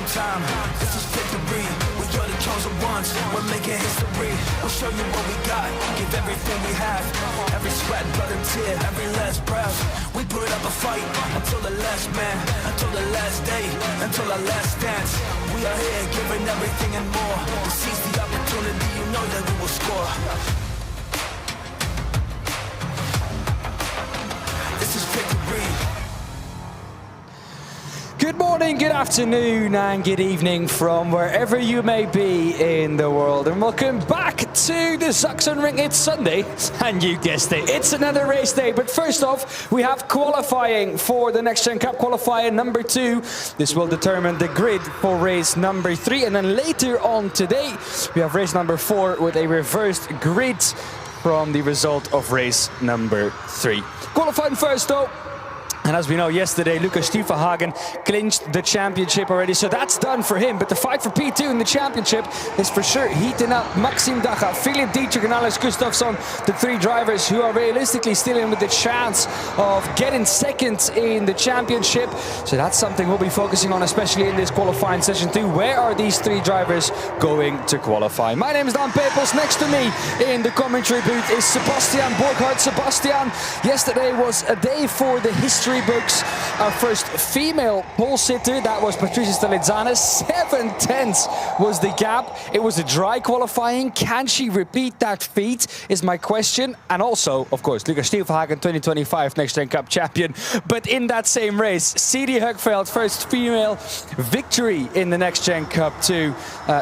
prime time. This is victory. We are the chosen ones. We're making history. We'll show you what we got. Give everything we have. Every sweat, blood, and tear. Every last breath. We put up a fight until the last man, until the last day, until our last dance. We are here giving everything and more. To seize the opportunity, you know that we will score. This is victory. Good morning, good afternoon, and good evening from wherever you may be in the world. And welcome back to the Sachsenring. It's Sunday, and you guessed it, it's another race day. But first off, we have qualifying for the NXT Gen Cup qualifier number 2. This will determine the grid for race number 3. And then later on today, we have race number 4 with a reversed grid from the result of race number 3. Qualifying first though. And as we know, yesterday, Lucas Stiefelhagen clinched the championship already, so that's done for him. But the fight for P2 in the championship is for sure heating up. Maxime Daga, Philip Dietrich and Alex Gustafsson, the 3 drivers who are realistically still in with the chance of getting second in the championship. So that's something we'll be focusing on, especially in this qualifying session 2. Where are these 3 drivers going to qualify? My name is Dan Pepels. Next to me in the commentary booth is Sebastian Borghardt. Sebastian, yesterday was a day for the history books. Our first female pole sitter, that was Patricia Stelizana. 7/10 was the gap. It was a dry qualifying. Can she repeat that feat is my question. And also, of course, Lucas Stiefelhagen, 2025 NXT Gen Cup champion. But in that same race, Siri Högfeldt, first female victory in the NXT Gen Cup too.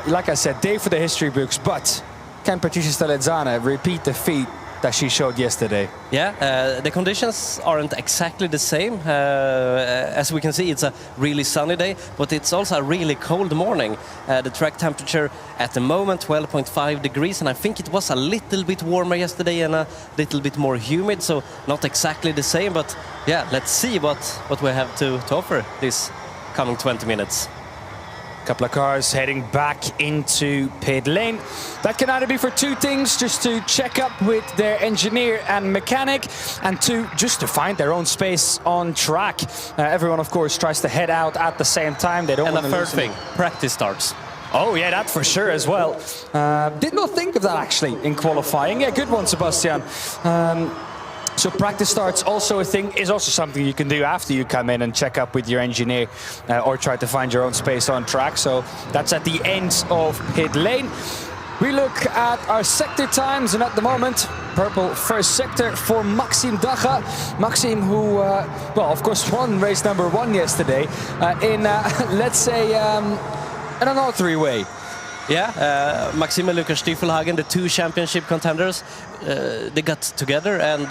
Like I said, day for the history books. But can Patricia Stelizana repeat the feat that she showed yesterday? Yeah, the conditions aren't exactly the same. As we can see, it's a really sunny day, but it's also a really cold morning. The track temperature at the moment, 12.5 degrees, and I think it was a little bit warmer yesterday and a little bit more humid, so not exactly the same, but yeah, let's see what we have to offer this coming 20 minutes. Couple of cars heading back into pit lane. That can either be for 2 things, just to check up with their engineer and mechanic, and 2, just to find their own space on track. Everyone, of course, tries to head out at the same time. They don't and want to the lose third thing, practice starts. Oh yeah, that for sure as well. Did not think of that actually in qualifying. Yeah, good one, Sebastian. So practice starts also a thing, is also something you can do after you come in and check up with your engineer or try to find your own space on track. So that's at the end of pit lane. We look at our sector times, and at the moment, purple first sector for Maxime Daga. Maxime, who, well, of course, won race number 1 yesterday in, let's say, in an artery way. Yeah, Maxime and Lucas Stiefelhagen, the 2 championship contenders, they got together, and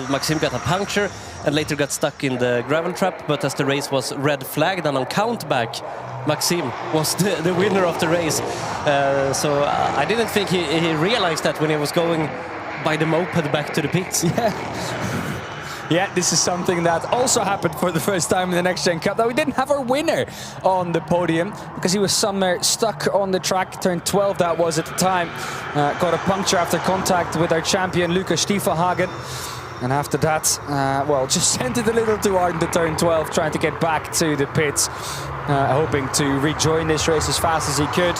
Maxime got a puncture and later got stuck in the gravel trap. But as the race was red flagged and on countback, Maxime was the winner of the race. So I didn't think he realized that when he was going by the moped back to the pits. Yeah. Yeah, this is something that also happened for the first time in the NXT Gen Cup. That we didn't have our winner on the podium because he was somewhere stuck on the track. Turn 12 that was at the time. Got a puncture after contact with our champion Lucas Stiefelhagen. And after that, well, just sent it a little too hard into turn 12, trying to get back to the pits. Hoping to rejoin this race as fast as he could.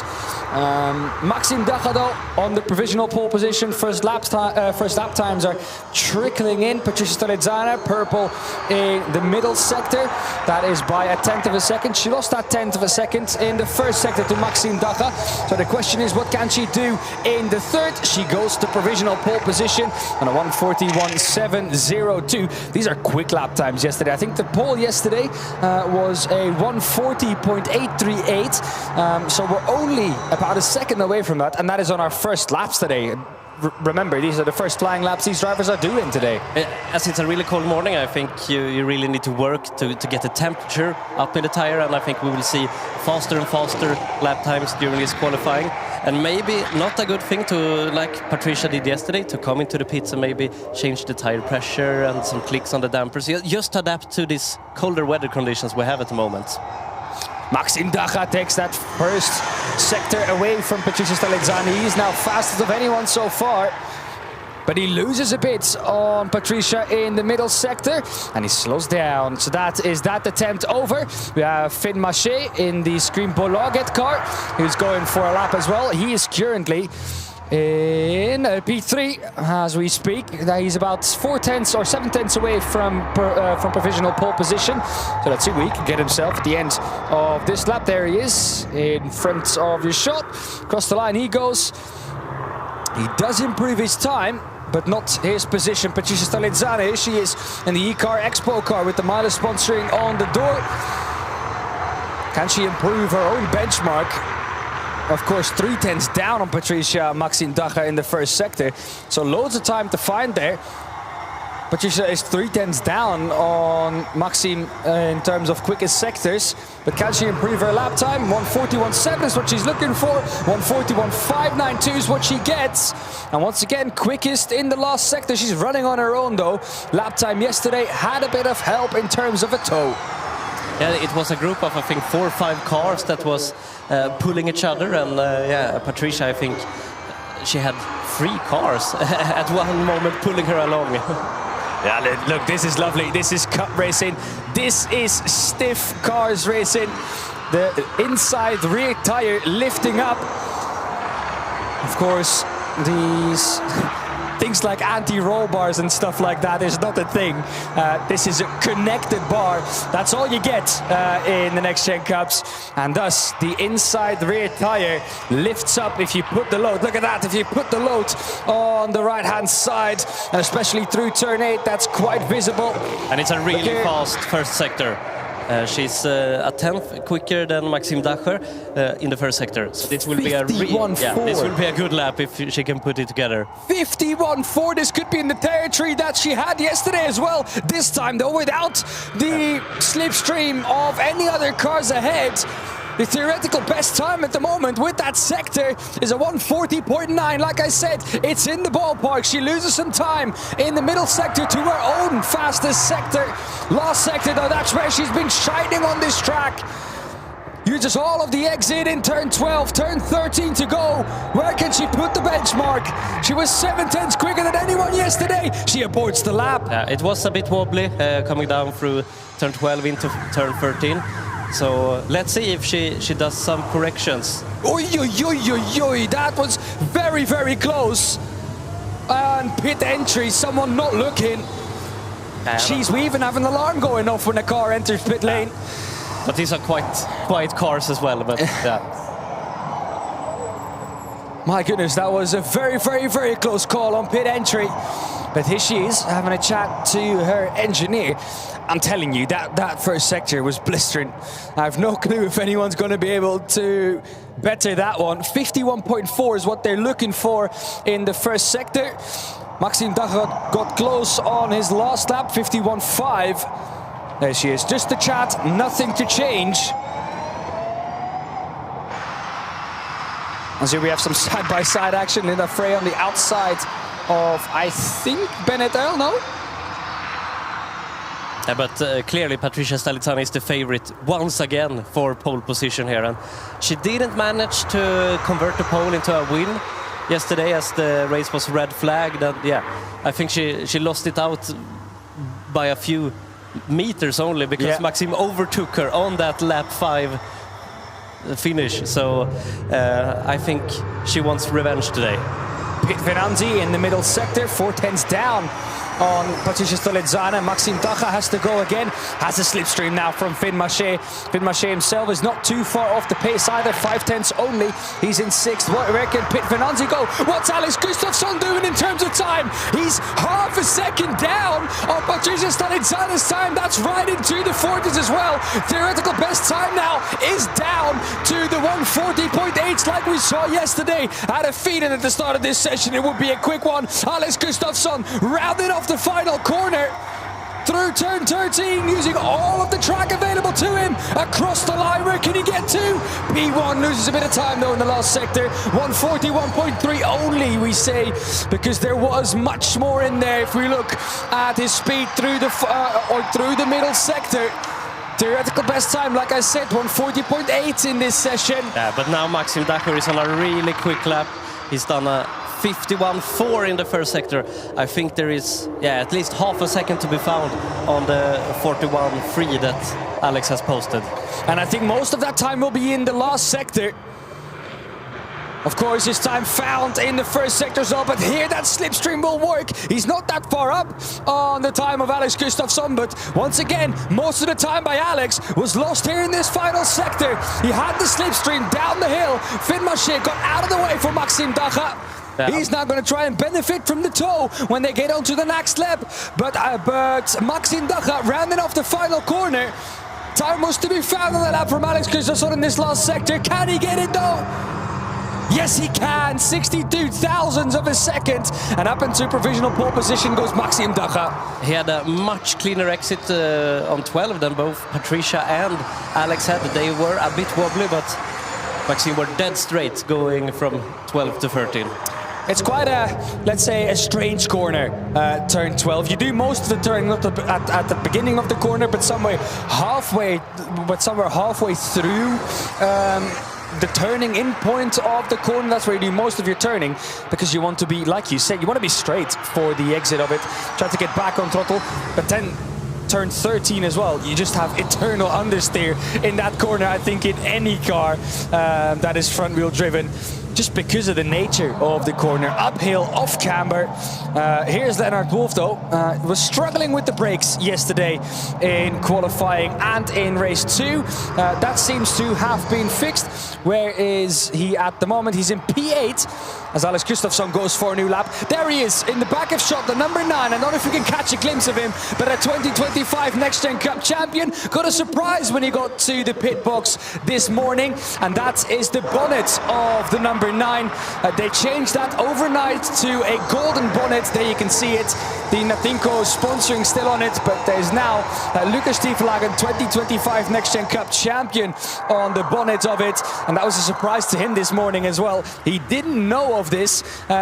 Maxime Daga on the provisional pole position. First lap times are trickling in. Patricia Stelizana, purple in the middle sector. That is by a 1/10 of a second. She lost that 1/10 of a second in the first sector to Maxime Daga. So the question is, what can she do in the third? She goes to provisional pole position on a 1:41.702. These are quick lap times yesterday. I think the pole yesterday was a 1:40.838. So we're only about a second away from that, and that is on our first laps today. Remember, these are the first flying laps these drivers are doing today. As it's a really cold morning, I think you really need to work to get the temperature up in the tire, and I think we will see faster and faster lap times during this qualifying. And maybe not a good thing to, like Patricia did yesterday, to come into the pits and maybe change the tire pressure and some clicks on the dampers, just to adapt to these colder weather conditions we have at the moment. Maxime Daga takes that first sector away from Patricia Stelizana. He is now fastest of anyone so far. But he loses a bit on Patricia in the middle sector, and he slows down. So that is that attempt over. We have Finn Maché in the Scream Bolaget car, who's going for a lap as well. He is currently in P3 as we speak. He's about 4/10 or 7/10 away from provisional pole position. So let's see if he can get himself at the end of this lap. There he is in front of your shot. Across the line he goes. He does improve his time, but not his position. Patricia Stalizzane, she is in the E-Car Expo car with the Miles sponsoring on the door. Can she improve her own benchmark? Of course, 3/10 down on Patricia Maxime Dacher in the first sector. So loads of time to find there. Patricia is 3/10 down on Maxime in terms of quickest sectors. But can she improve her lap time? 1:41.7 is what she's looking for. 1:41.592 is what she gets. And once again, quickest in the last sector. She's running on her own though. Lap time yesterday had a bit of help in terms of a tow. Yeah, it was a group of, I think, 4 or 5 cars that was pulling each other. And yeah, Patricia, I think she had 3 cars at one moment pulling her along. Yeah, look, this is lovely. This is cup racing. This is stiff cars racing. The inside rear tire lifting up. Of course, these things like anti-roll bars and stuff like that is not a thing. This is a connected bar. That's all you get in the Next Gen Cups. And thus, the inside rear tire lifts up if you put the load. Look at that, if you put the load on the right-hand side, and especially through turn 8, that's quite visible. And it's a really fast first sector. She's a 10th quicker than Maxime Dacher in the first sector. So this will be a this will be a good lap if she can put it together. 51.4. This could be in the territory that she had yesterday as well. This time though, without the slipstream of any other cars ahead. The theoretical best time at the moment with that sector is a 1:40.9. Like I said, it's in the ballpark. She loses some time in the middle sector to her own fastest sector. Last sector, though, that's where she's been shining on this track. Uses all of the exit in turn 12, turn 13 to go. Where can she put the benchmark? She was 7/10 quicker than anyone yesterday. She aborts the lap. It was a bit wobbly coming down through turn 12 into turn 13. So let's see if she does some corrections. Oi, oi, oi, oi, oi. That was very, very close. And pit entry, someone not looking. Jeez, we even have an alarm going off when a car enters pit lane. But these are quite quiet cars as well. But yeah. My goodness, that was a very, very, very close call on pit entry. But here she is, having a chat to her engineer. I'm telling you, that first sector was blistering. I have no clue if anyone's going to be able to better that one. 51.4 is what they're looking for in the first sector. Maxime Dacher got close on his last lap, 51.5. There she is, just the chat, nothing to change. And so we have some side-by-side action in the fray on the outside of, I think, Bennett Earl, no? Yeah, but clearly Patricia Stalizzane is the favorite once again for pole position here. And she didn't manage to convert the pole into a win yesterday as the race was red flagged. And yeah, I think she lost it out by a few meters only because Maxime overtook her on that lap 5 finish. So I think she wants revenge today. Pit Venanzi in the middle sector, 4/10 down on Patricia Stalizzane. Maxime Dacher has to go again. Has a slipstream now from Finn Maché. Finn Maché himself is not too far off the pace either. 5/10 only. He's in 6th. Where can Pit Venanzi go? What's Alex Gustafsson doing in terms of time? He's half a second down on Patricia Stalizzane's time. That's right into the 40s as well. Theoretical best time now is down to the 1:40.8 like we saw yesterday. Had a feed in at the start of this session. It would be a quick one. Alex Gustafsson rounding off the final corner through turn 13 using all of the track available to him across the line. Where can he get to? P1 loses a bit of time though in the last sector. 1:41.3 only, we say, because there was much more in there if we look at his speed through the middle sector. Theoretical best time, like I said, 1:40.8 in this session. Yeah, but now Maxime Dacher is on a really quick lap. He's done a 51.4 in the first sector. I think there is at least half a second to be found on the 41.3 that Alex has posted. And I think most of that time will be in the last sector. Of course, his time found in the first sector as well, but here that slipstream will work. He's not that far up on the time of Alex Gustafsson, but once again, most of the time by Alex was lost here in this final sector. He had the slipstream down the hill. Finn Maché got out of the way for Maxime Daga. Yeah. He's now going to try and benefit from the toe when they get onto the next lap. But Maxime Daga rounding off the final corner. Time was to be found on the lap from Alex Gustafsson in this last sector. Can he get it though? Yes, he can. 62 thousandths of a second. And up into provisional pole position goes Maxime Daga. He had a much cleaner exit on 12 than both Patricia and Alex had. They were a bit wobbly, but Maxime were dead straight going from 12 to 13. It's quite a, let's say, a strange corner, turn 12. You do most of the turn not at the beginning of the corner, but somewhere halfway through the turning in point of the corner. That's where you do most of your turning, because you want to be, like you said, you want to be straight for the exit of it. Try to get back on throttle, but then turn 13 as well. You just have eternal understeer in that corner, I think, in any car that is front wheel driven. Just because of the nature of the corner. Uphill, off camber. Here's Lennart Wolf though. Was struggling with the brakes yesterday in qualifying and in race 2. That seems to have been fixed. Where is he at the moment? He's in P8 as Alex Gustafsson goes for a new lap. There he is in the back of shot, the number 9. I don't know if you can catch a glimpse of him, but a 2025 Next Gen Cup champion. Got a surprise when he got to the pit box this morning, and that is the bonnet of the number 9. They changed that overnight to a golden bonnet. There you can see it. The Natinco sponsoring still on it, but there's now Lucas Stieflagen, 2025 Next Gen Cup champion on the bonnet of it, and that was a surprise to him this morning as well. He didn't know of this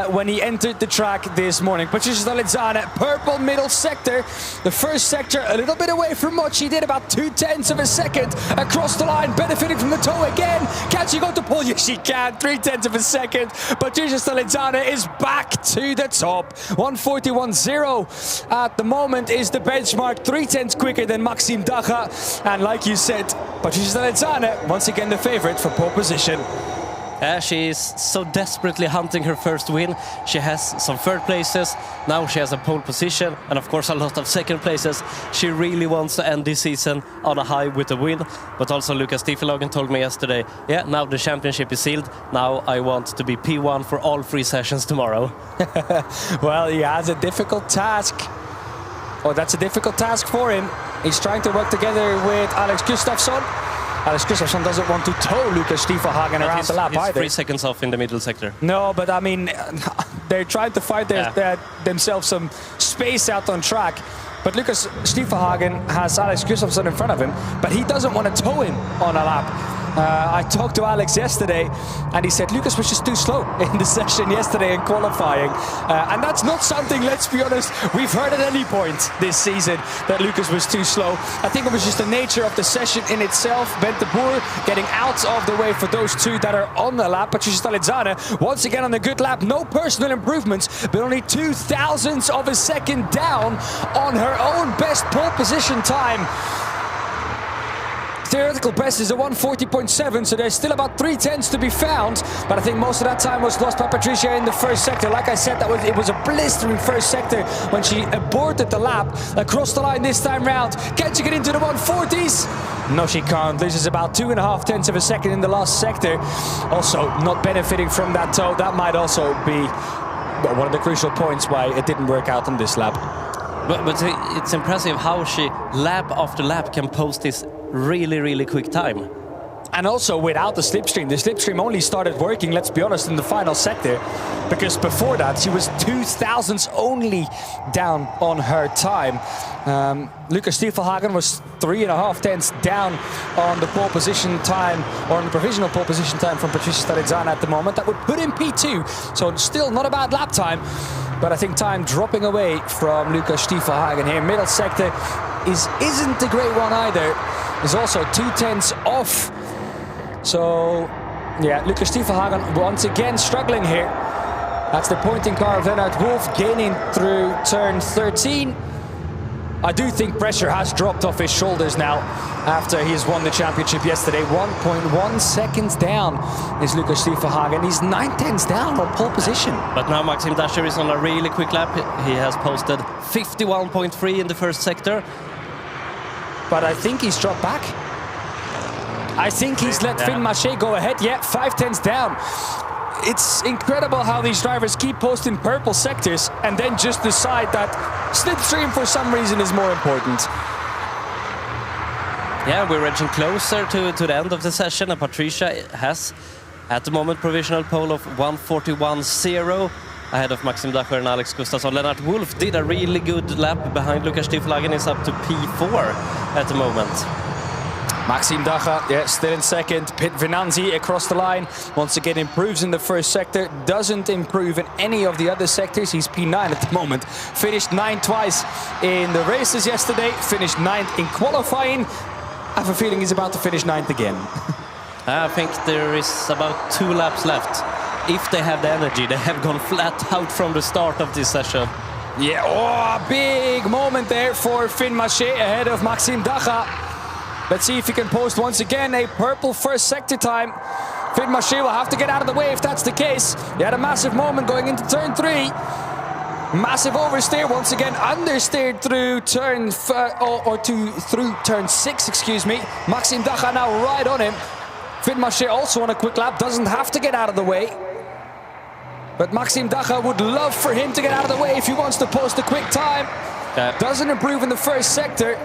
when he entered the track this morning. Patricia Stalizzana, purple middle sector. The first sector a little bit away from much. He did about 0.2 of a second across the line, benefiting from the toe again. Can she go to pole? Yes, she can. 0.3 of a second. Patricia Stalizzana is back to the top. 1:41.0 at the moment is the benchmark. 0.3 quicker than Maxime Daga. And like you said, Patricia Stalizzana, once again the favorite for pole position. She is so desperately hunting her first win. She has some third places, now she has a pole position, and of course a lot of second places. She really wants to end this season on a high with a win. But also Lucas Stieflagen told me yesterday, yeah, now the championship is sealed. Now I want to be P1 for all 3 sessions tomorrow. Well, he has a difficult task. Oh, that's a difficult task for him. He's trying to work together with Alex Gustafsson. Alex Gustafsson doesn't want to tow Lucas Stieflagen around the lap either. 3 seconds off in the middle sector. No, but I mean, they're trying to find themselves some space out on track. But Lucas Stieflagen has Alex Gustafsson in front of him, but he doesn't want to tow him on a lap. I talked to Alex yesterday, and he said Lucas was just too slow in the session yesterday in qualifying. And that's not something, let's be honest, we've heard at any point this season, that Lucas was too slow. I think it was just the nature of the session in itself. Bent de Boer getting out of the way for those 2 that are on the lap. Patricia Stalizzana, once again on a good lap. No personal improvements, but only 0.2 of a second down on her own best pole position time. Theoretical best is a 1:40.7, so there's still about 0.3 to be found. But I think most of that time was lost by Patricia in the first sector. Like I said, it was a blistering first sector when she aborted the lap. Across the line this time round. Can she get into the 140s? No, she can't. Loses about 2.5 of a second in the last sector. Also, not benefiting from that toe. That might also be one of the crucial points why it didn't work out on this lap. But it's impressive how she, lap after lap, can post this really quick time. And also without the slipstream only started working, let's be honest, in the final sector, because before that she was 0.2 only down on her time. Lucas Stieflagen was 3.5 down on the pole position time, or on the provisional pole position time from Patricia Stalizzana at the moment. That would put him P2, so still not a bad lap time. But I think time dropping away from Lucas Stieflagen here. Middle sector isn't a great one either. Is also 0.2 off. So, yeah, Lucas Stieflagen once again struggling here. That's the pointing car of Lennart Wolf gaining through turn 13. I do think pressure has dropped off his shoulders now after he's won the championship yesterday. 1.1 seconds down is Lucas Stiefenhagen. He's 9/10 down on pole position. But now Maxim Dacher is on a really quick lap. He has posted 51.3 in the first sector. But I think he's dropped back. I think he's let Finn Maché go ahead. Yeah, 5/10 down. It's incredible how these drivers keep posting purple sectors and then just decide that slipstream for some reason is more important. Yeah, we're edging closer to the end of the session, and Patricia has, at the moment, provisional pole of 1:41.0 ahead of Maxim Dacher and Alex Gustafsson. Lennart Wolf did a really good lap behind Lucas Stiefenhagen, is up to P4 at the moment. Maxim Dacher, yeah, still in second. Pit Venanzi across the line. Once again improves in the first sector. Doesn't improve in any of the other sectors. He's P9 at the moment. Finished 9th twice in the races yesterday. Finished 9th in qualifying. I have a feeling he's about to finish 9th again. I think there is about 2 laps left. If they have the energy, they have gone flat out from the start of this session. Yeah, oh, a big moment there for Finn Maché ahead of Maxim Dacher. Let's see if he can post once again a purple first sector time. Finn Maché will have to get out of the way if that's the case. He had a massive moment going into turn 3. Massive oversteer once again, understeered through turn through turn 6, excuse me. Maxim Dacher now right on him. Finn Maché also on a quick lap, doesn't have to get out of the way. But Maxim Dacher would love for him to get out of the way if he wants to post a quick time. Doesn't improve in the first sector,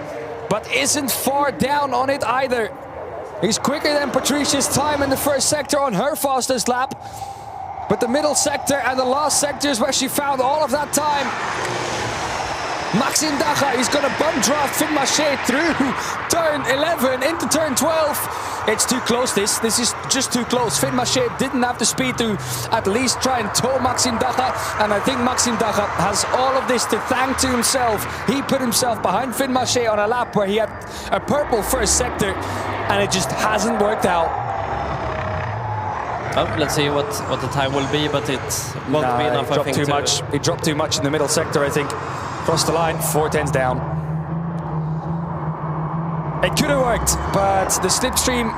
but isn't far down on it either. He's quicker than Patricia's time in the first sector on her fastest lap. But the middle sector and the last sector is where she found all of that time. Maxim Dacher is going to bum draft Finn Maché through turn 11 into turn 12. It's too close, this is just too close. Finn Maché didn't have the speed to at least try and tow Maxim Dacher, and I think Maxim Dacher has all of this to thank to himself. He put himself behind Finn Maché on a lap where he had a purple first sector, and it just hasn't worked out. Oh, let's see what the time will be, but it won't be enough, I think. He dropped too much in the middle sector, I think. Crossed the line, 4/10 down. It could have worked, but the slipstream,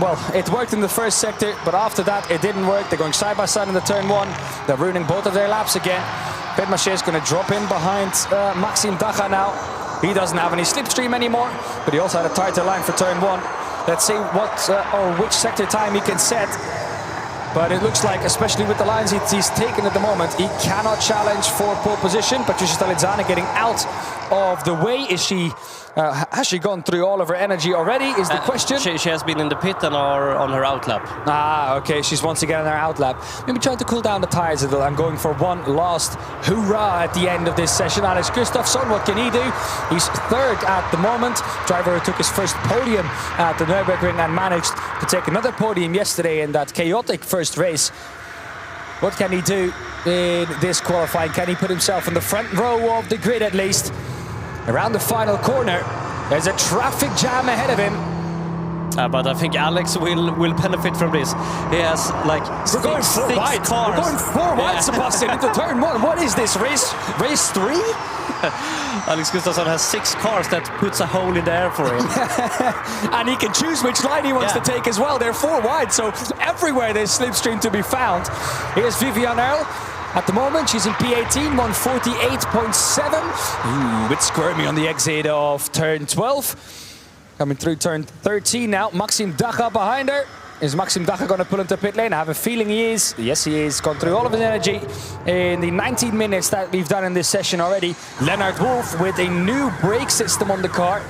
well, it worked in the first sector, but after that it didn't work. They're going side by side in the turn 1. They're ruining both of their laps again. Finn Maché is going to drop in behind Maxim Dacher now. He doesn't have any slipstream anymore, but he also had a tighter line for turn 1. Let's see what or which sector time he can set. But it looks like, especially with the lines he's taken at the moment, he cannot challenge for pole position. Patricia Stalizzani getting out of the way. Is she? Has she gone through all of her energy already, is the question. She has been in the pit and are on her outlap. Ah, okay, she's once again on her outlap. Maybe trying to cool down the tires a little. I'm going for one last hoorah at the end of this session. Alex Gustafsson, what can he do? He's 3rd at the moment. Driver who took his first podium at the Nürburgring and managed to take another podium yesterday in that chaotic first race. What can he do in this qualifying? Can he put himself in the front row of the grid at least? Around the final corner, there's a traffic jam ahead of him. But I think Alex will benefit from this. He has like We're going 4 wide. cars. We're going 4 wide, Sebastian, into turn 1. What is this, race 3? Alex Gustafsson has 6 cars that puts a hole in the air for him. And he can choose which line he wants to take as well. They're 4 wide, so everywhere there's slipstream to be found. Here's Vivian Earl. At the moment, she's in P18, 148.7. Ooh, a bit squirmy on the exit of turn 12. Coming through turn 13 now. Maxim Dacher behind her. Is Maxim Dacher going to pull into pit lane? I have a feeling he is. Yes, he is. Gone through all of his energy in the 19 minutes that we've done in this session already. Lennart Wolf with a new brake system on the car.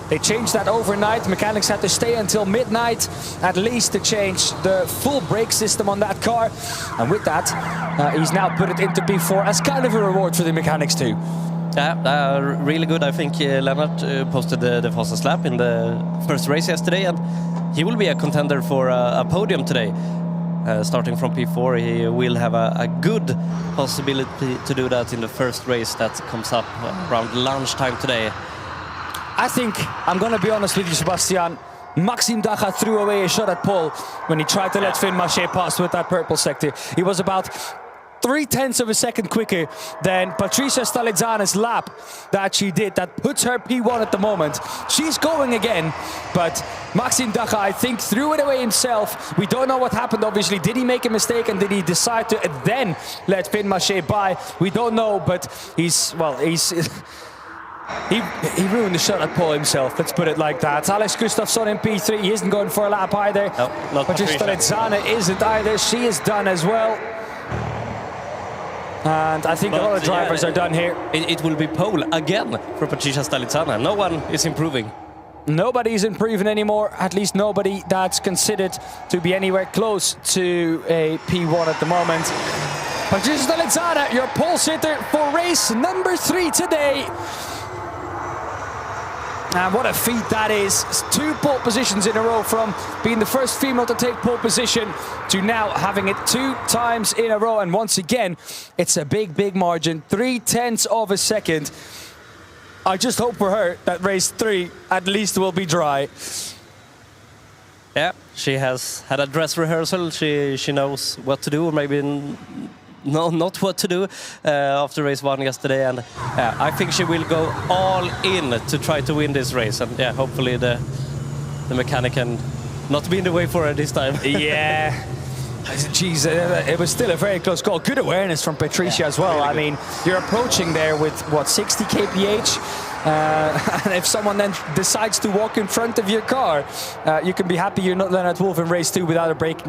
They changed that overnight. Mechanics had to stay until midnight at least to change the full brake system on that car. And with that, he's now put it into P4 as kind of a reward for the mechanics too. Yeah, really good. I think Lennart posted the fastest lap in the first race yesterday, and he will be a contender for a podium today. Starting from P4, he will have a good possibility to do that in the first race that comes up around lunchtime today. I think, I'm going to be honest with you, Sebastian, Maxim Dacher threw away a shot at pole when he tried to let Finn Maché pass with that purple sector. He was about 3/10 of a second quicker than Patricia Stalizzana's lap that she did. That puts her P1 at the moment. She's going again, but Maxime Dacha, I think, threw it away himself. We don't know what happened, obviously. Did he make a mistake and did he decide to then let Finn Maché by? We don't know, but he ruined the shot at pole himself, let's put it like that. Alex Gustafsson in P3, he isn't going for a lap either. No, not Patricia Stalizzana isn't either, she is done as well. And I think a lot of drivers are done here. It will be pole again for Patricia Stalizzana. No one is improving. Nobody's improving anymore, at least nobody that's considered to be anywhere close to a P1 at the moment. Patricia Stalizzana, your pole sitter for race number 3 today. And what a feat that is. 2 pole positions in a row, from being the first female to take pole position to now having it 2 times in a row. And once again, it's a big, big margin, 3/10 of a second. I just hope for her that race 3 at least will be dry. Yeah, she has had a dress rehearsal. She knows what to do, or maybe not what to do after race 1 yesterday. And I think she will go all in to try to win this race. And yeah, hopefully the mechanic can not be in the way for her this time. Yeah. Geez, it was still a very close call. Good awareness from Patricia as well. Really I mean, you're approaching there with, what, 60 kph? And if someone then decides to walk in front of your car, you can be happy you're not Lennart Wolf in race 2 without a brake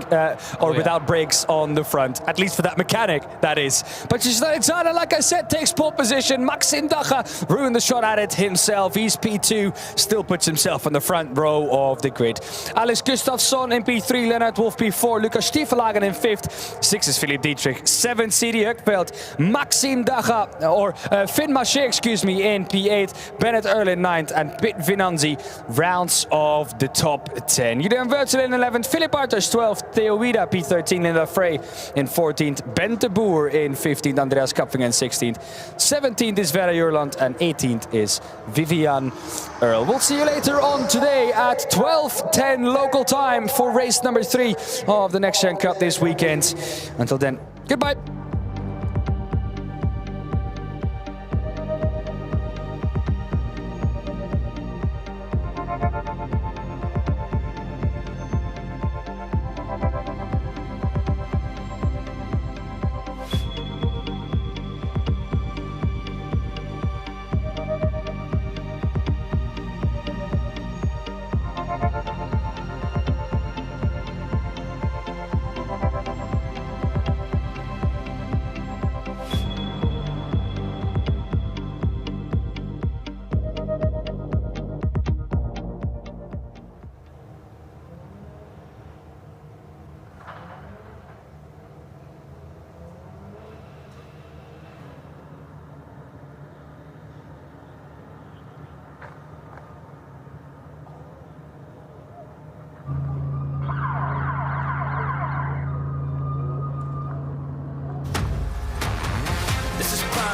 without brakes on the front. At least for that mechanic, that is. But Stalizzana, like I said, takes pole position. Maxime Dacha ruined the shot at it himself. He's P2, still puts himself on the front row of the grid. Alex Gustafsson in P3, Lennart Wolf P4, Lucas Stiefelagen in 5th. 6 is Philip Dietrich, 7 Siri Högfeldt, Maxime Dacha, or Finn Maché, excuse me, in P8. Bennett Earl in 9th, and Pit Vinanzi rounds of the top 10. Julian Wurzel in 11th, Philip Arters 12th, Theo Wieda P13, Linda Frey in 14th, Ben de Boer in 15th, Andreas Kapfing in 16th, 17th is Vera Jurland, and 18th is Vivian Earl. We'll see you later on today at 12:10 local time for race number 3 of the NXT Gen Cup this weekend. Until then, goodbye.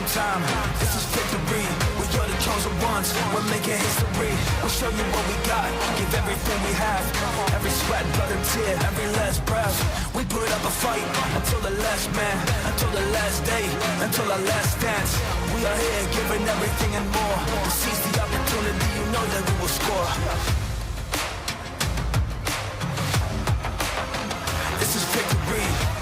Time. This is victory. We are the chosen ones. We're making history. We'll show you what we got. Give everything we have. Every sweat, blood, and tear. Every last breath. We put up a fight until the last man, until the last day, until our last dance. We are here, giving everything and more. To seize the opportunity, you know that we will score. This is victory.